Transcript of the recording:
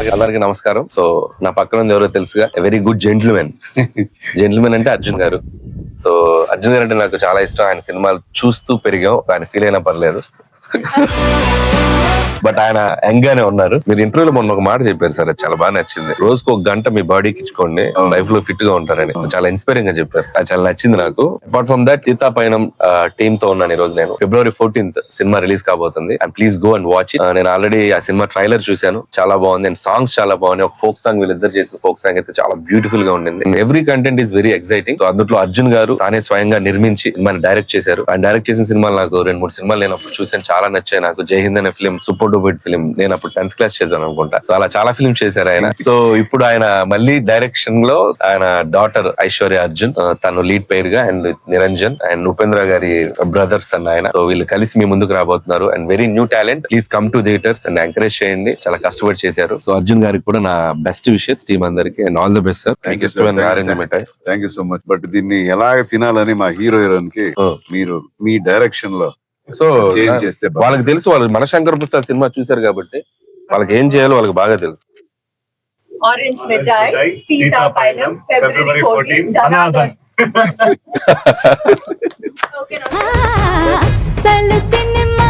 అందరికి నమస్కారం. సో నా పక్కన ఉంది ఎవరో తెలుసుగా, వెరీ గుడ్ జెంటిల్మెన్. జెంటిల్మెన్ అంటే అర్జున్ గారు. సో అర్జున్ గారు అంటే నాకు చాలా ఇష్టం. ఆయన సినిమాలు చూస్తూ పెరిగాం, ఆయన ఫీల్ అయినా పర్లేదు. బట్ ఆయన యంగ్ గానే ఉన్నారు. మీరు ఇంటర్వ్యూలో మొన్న ఒక మాట చెప్పారు సార్, అది చాలా బాగా నచ్చింది. రోజుకు ఒక గంట మీ బాడీకి ఇచ్చుకోండి, లైఫ్ లో ఫిట్ గా ఉంటారని. చాలా ఇన్స్పైరింగ్ గా చెప్పారు, అది చాలా నచ్చింది నాకు. అపార్ట్ ఫ్రమ్ దట్, సీతాపయనం టీమ్ తో ఉన్నాను ఈ రోజు. నేను February 14th సినిమా రిలీజ్ కాబోతుంది. And please go and watch it. నేను ఆల్రెడీ ఆ సినిమా ట్రైలర్ చూశాను, చాలా బాగుంది. అండ్ సాంగ్స్ చాలా బాగున్నాయి. ఒక ఫోక్ సాంగ్ వీళ్ళిద్దరు చేసిన ఫోక్ సాంగ్ అయితే చాలా బ్యూటిఫుల్ గా ఉండింది. Every content is very exciting. So అందులో అర్జున్ గారు తానే స్వయంగా నిర్మించి మన డైరెక్ట్ చేశారు. ఆయన డైరెక్ట్ చేసిన సినిమాలు నాకు 2-3 సినిమాలు నేను అప్పుడు చూసాను, చాలా నచ్చాయి నాకు. జై హింద్ అనే ఫిలిం సూపర్ డూపర్ ఫిలిం, నేను అప్పుడు 10th క్లాస్ చేద్దాం అనుకుంటా. సో అలా చాలా ఫిల్మ్ చేశారు ఆయన. సో ఇప్పుడు ఆయన మళ్ళీ డైరెక్షన్ లో ఆయన డాటర్ ఐశ్వర్య అర్జున్, తను లీడ్ పేర్ గా, అండ్ నిరంజన్ అండ్ ఉపేంద్ర గారి బ్రదర్స్ అన్న ఆయన. సో వీళ్ళు కలిసి మీ ముందుకు రాబోతున్నారు. And very new talent. Please come to theatres and encourage చేయండి. చాలా కష్టపడి చేశారు. సో అర్జున్ గారికి కూడా నా బెస్ట్ విషెస్, టీమ్ అందరికి. And all the best sir. Thank you so much. But దీన్ని ఎలాగ తినాలని మా హీరోయిన్ కి మీరు మీ డైరెక్షన్ లో సో వాళ్ళకి తెలుసు, వాళ్ళు మనశంకర్ ప్రసాద్ సినిమా చూశారు కాబట్టి వాళ్ళకి ఏం చేయాలో వాళ్ళకి బాగా తెలుసు. ఆరెంజ్ మిఠాయి, సీతాపైనం, February 14 ధనాధన్. అసలు సినిమా